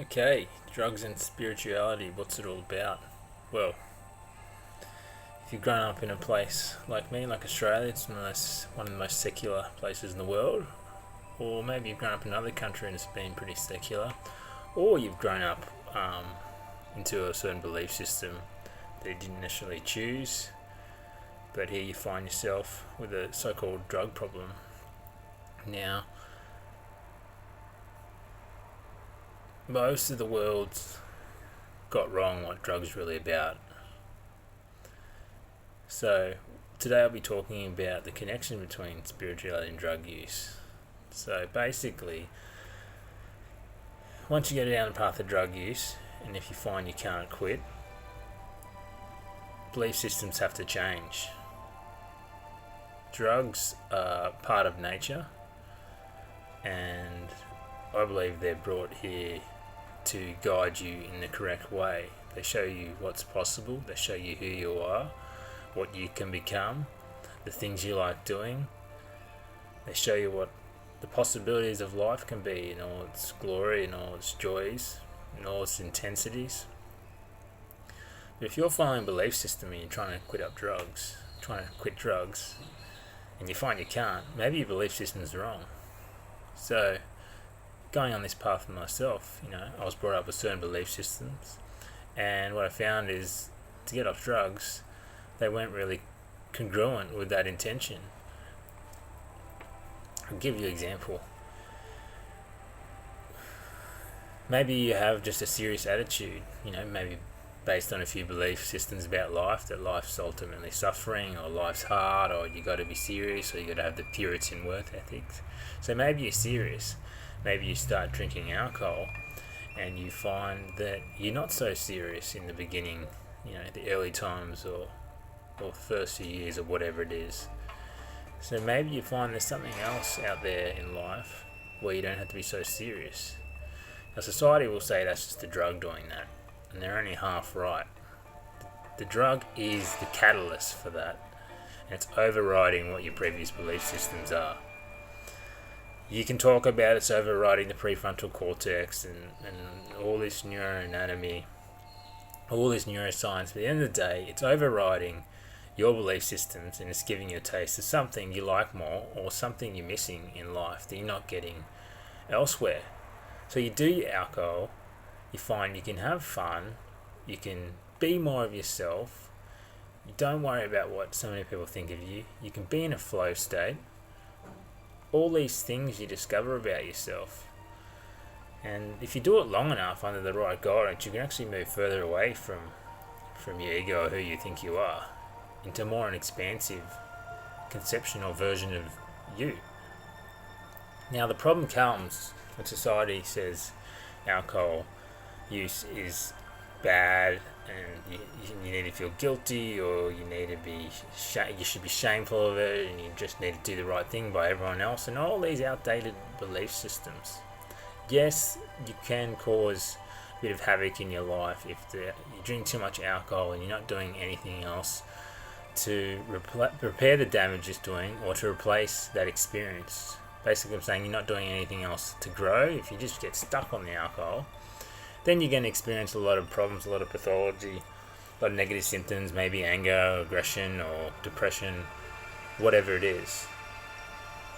Okay, drugs and spirituality, what's it all about? Well, if you've grown up in a place like me, like Australia, it's one of the most secular places in the world, or maybe you've grown up in another country and it's been pretty secular, or you've grown up into a certain belief system that you didn't necessarily choose, but here you find yourself with a so called drug problem. Now, most of the world's got wrong what drugs really about. So today I'll be talking about the connection between spirituality and drug use. So basically, once you go down the path of drug use, and if you find you can't quit, belief systems have to change. Drugs are part of nature, and I believe they're brought here to guide you in the correct way. They show you what's possible, they show you who you are, what you can become, the things you like doing. They show you what the possibilities of life can be in all its glory, in all its joys, in all its intensities. But if you're following a belief system and you're trying to quit drugs, and you find you can't, maybe your belief system's wrong. So, going on this path for myself, I was brought up with certain belief systems, and what I found is to get off drugs, they weren't really congruent with that intention. I'll give you an example. Maybe you have just a serious attitude, maybe based on a few belief systems about life, that life's ultimately suffering, or life's hard, or you got to be serious, or you got to have the Puritan worth ethics. So maybe you're serious. Maybe you start drinking alcohol, and you find that you're not so serious in the beginning, the early times, or first few years, or whatever it is. So maybe you find there's something else out there in life where you don't have to be so serious. Now, society will say that's just the drug doing that, and they're only half right. The drug is the catalyst for that, and it's overriding what your previous belief systems are. You can talk about it's overriding the prefrontal cortex and all this neuroanatomy, all this neuroscience, but at the end of the day, it's overriding your belief systems, and it's giving you a taste of something you like more, or something you're missing in life that you're not getting elsewhere. So you do your alcohol, you find you can have fun, you can be more of yourself, you don't worry about what so many people think of you, you can be in a flow state. All these things you discover about yourself. And if you do it long enough under the right guidance, you can actually move further away from your ego, or who you think you are, into more an expansive conception or version of you. Now, the problem comes when society says alcohol use is bad, and you need to feel guilty, or you should be shameful of it, and you just need to do the right thing by everyone else, and all these outdated belief systems. Yes, you can cause a bit of havoc in your life if you drink too much alcohol and you're not doing anything else to repair the damage it's doing, or to replace that experience. Basically, I'm saying you're not doing anything else to grow. If you just get stuck on the alcohol, then you're going to experience a lot of problems, a lot of pathology, a lot of negative symptoms, maybe anger, aggression, or depression, whatever it is.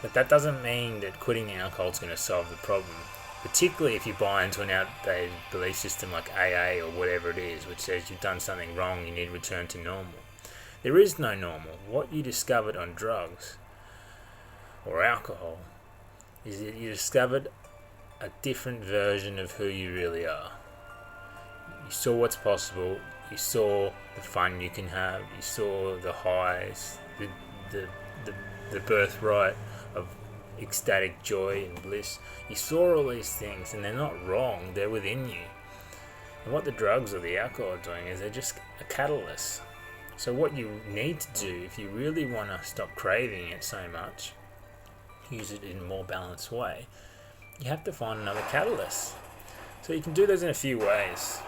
But that doesn't mean that quitting alcohol is going to solve the problem, particularly if you buy into an outdated belief system like AA or whatever it is, which says you've done something wrong, you need to return to normal. There is no normal. What you discovered on drugs or alcohol is that you discovered a different version of who you really are. You saw what's possible, you saw the fun you can have, you saw the highs, the birthright of ecstatic joy and bliss. You saw all these things, and they're not wrong, they're within you. And what the drugs or the alcohol are doing is they're just a catalyst. So what you need to do, if you really want to stop craving it so much, use it in a more balanced way, you have to find another catalyst. So you can do those in a few ways,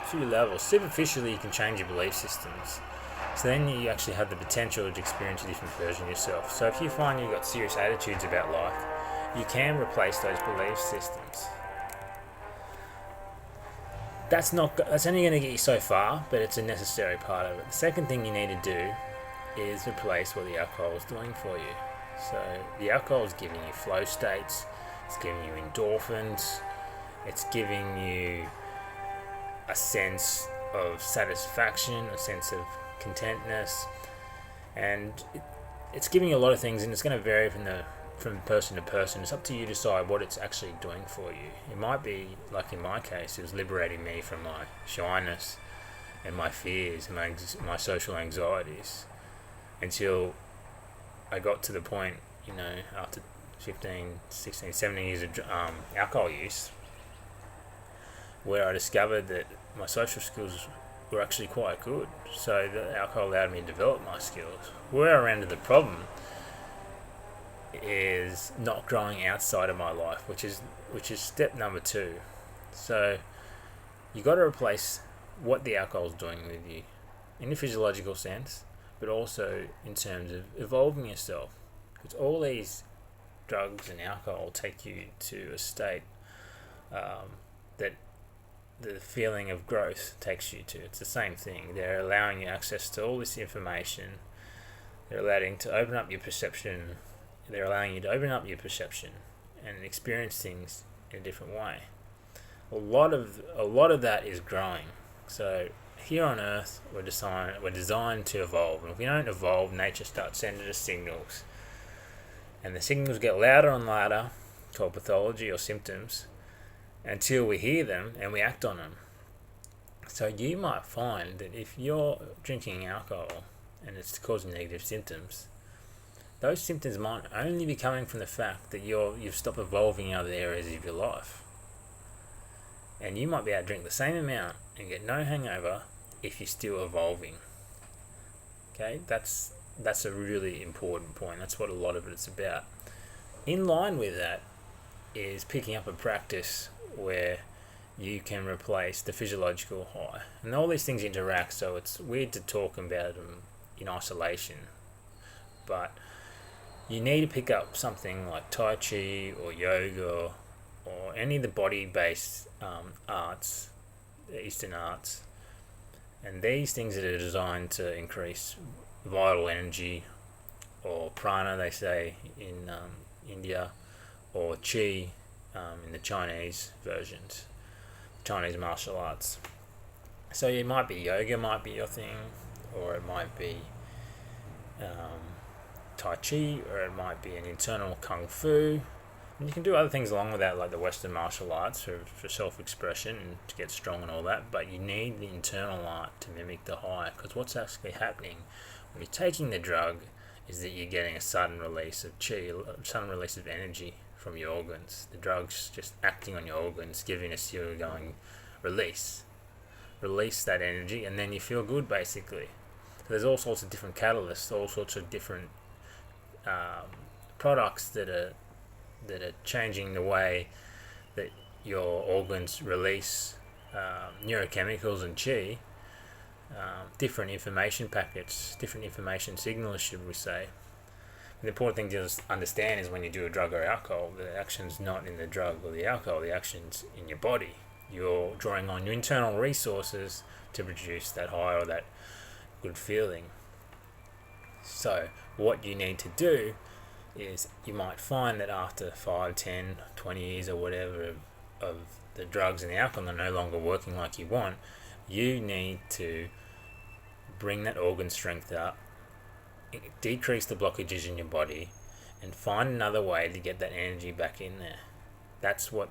a few levels. Superficially, you can change your belief systems. So then you actually have the potential to experience a different version of yourself. So if you find you've got serious attitudes about life, you can replace those belief systems. that's only going to get you so far, but it's a necessary part of it. The second thing you need to do is replace what the alcohol is doing for you. So the alcohol is giving you flow states, it's giving you endorphins, it's giving you a sense of satisfaction, a sense of contentness, and it's giving you a lot of things, and it's going to vary from person to person. It's up to you to decide what it's actually doing for you. It might be, like in my case, it was liberating me from my shyness and my fears and my social anxieties, until I got to the point, after 15, 16, 17 years of alcohol use, where I discovered that my social skills were actually quite good. So the alcohol allowed me to develop my skills. Where I ran into the problem is not growing outside of my life, which is step number 2. So you got to replace what the alcohol is doing with you in a physiological sense, but also in terms of evolving yourself. Because all these drugs and alcohol take you to a state that the feeling of growth takes you to. It's the same thing. They're allowing you access to all this information. They're allowing to open up your perception. They're allowing you to open up your perception and experience things in a different way. A lot of that is growing. So here on Earth, we're designed to evolve, and if we don't evolve, nature starts sending us signals, and the signals get louder and louder, called pathology or symptoms, until we hear them and we act on them. So you might find that if you're drinking alcohol and it's causing negative symptoms, those symptoms might only be coming from the fact that you've stopped evolving in other areas of your life. And you might be able to drink the same amount and get no hangover if you're still evolving. Okay, that's a really important point. That's what a lot of it's about. In line with that is picking up a practice where you can replace the physiological high. And all these things interact, so it's weird to talk about them in isolation. But you need to pick up something like Tai Chi or yoga or any of the body-based arts, Eastern arts. And these things that are designed to increase vital energy, or prana, they say in India, or chi in the Chinese versions, Chinese martial arts. So it might be yoga, might be your thing, or it might be Tai Chi, or it might be an internal Kung Fu. And you can do other things along with that, like the Western martial arts for self-expression and to get strong and all that, but you need the internal art to mimic the high, because what's actually happening when you're taking the drug is that you're getting a sudden release of chi, a sudden release of energy from your organs. The drug's just acting on your organs, giving a signal going, release that energy, and then you feel good, basically. So there's all sorts of different catalysts, all sorts of different products that are changing the way that your organs release neurochemicals and chi, different information packets, different information signals, should we say. The important thing to understand is when you do a drug or alcohol, the action's not in the drug or the alcohol, the action's in your body. You're drawing on your internal resources to produce that high or that good feeling. So what you need to do is, you might find that after 5, 10, 20 years or whatever of the drugs and the alcohol are no longer working like you want, you need to bring that organ strength up, decrease the blockages in your body, and find another way to get that energy back in there. That's what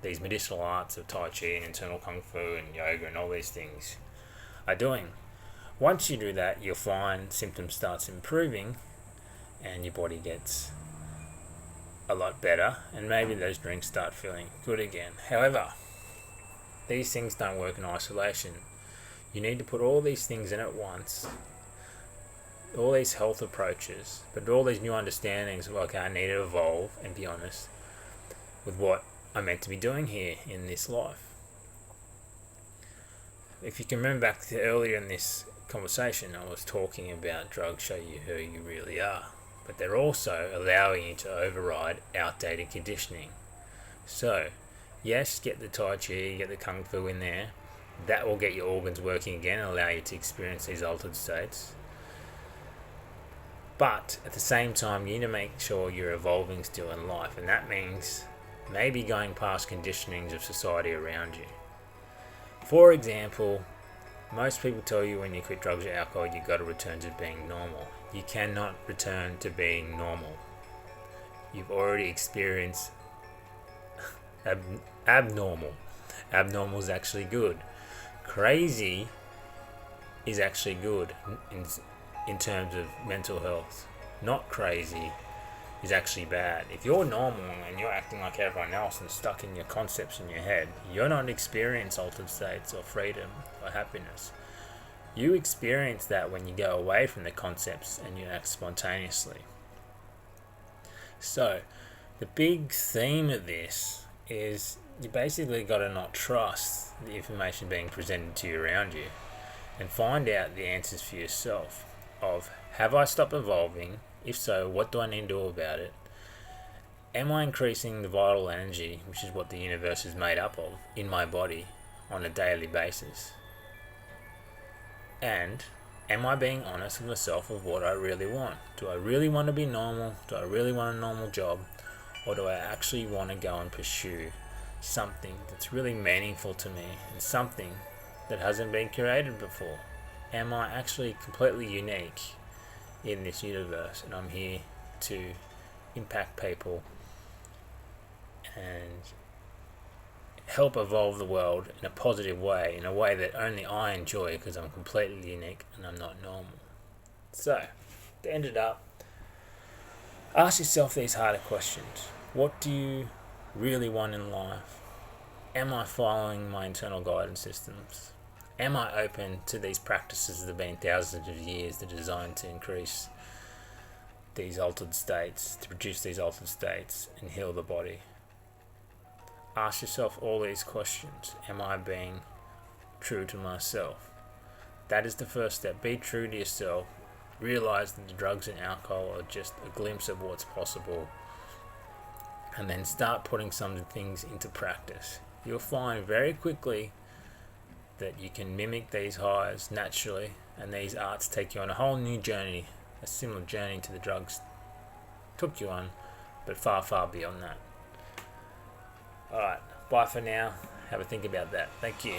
these medicinal arts of Tai Chi and internal Kung Fu and yoga and all these things are doing. Once you do that, you'll find symptoms starts improving, and your body gets a lot better, and maybe those drinks start feeling good again. However, these things don't work in isolation. You need to put all these things in at once, all these health approaches, but all these new understandings of, okay, I need to evolve and be honest with what I'm meant to be doing here in this life. If you can remember back to earlier in this conversation, I was talking about drugs show you who you really are, but they're also allowing you to override outdated conditioning. So, yes, get the Tai Chi, get the Kung Fu in there, That will get your organs working again and allow you to experience these altered states. But at the same time, you need to make sure you're evolving still in life, and that means maybe going past conditionings of society around you. For example, most people tell you when you quit drugs or alcohol, you've got to return to being normal. You cannot return to being normal. You've already experienced abnormal. Abnormal is actually good. Crazy is actually good in terms of mental health. Not crazy is actually bad. If you're normal and you're acting like everyone else and stuck in your concepts in your head, you're not experiencing altered states or freedom or happiness. You experience that when you go away from the concepts and you act spontaneously. So, the big theme of this is you basically got to not trust the information being presented to you around you and find out the answers for yourself of, have I stopped evolving? If so, what do I need to do about it? Am I increasing the vital energy, which is what the universe is made up of, in my body on a daily basis? And am I being honest with myself of what I really want? Do I really want to be normal? Do I really want a normal job? Or do I actually want to go and pursue something that's really meaningful to me and something that hasn't been created before? Am I actually completely unique in this universe, and I'm here to impact people and help evolve the world in a positive way, in a way that only I enjoy because I'm completely unique and I'm not normal? So, to end it up, ask yourself these harder questions. What do you really want in life? Am I following my internal guidance systems? Am I open to these practices that have been thousands of years that are designed to increase these altered states, to produce these altered states and heal the body? Ask yourself all these questions. Am I being true to myself? That is the first step. Be true to yourself. Realize that the drugs and alcohol are just a glimpse of what's possible. And then start putting some things into practice. You'll find very quickly that you can mimic these highs naturally, and these arts take you on a whole new journey, a similar journey to the drugs took you on, but far, far beyond that. Alright, bye for now. Have a think about that. Thank you.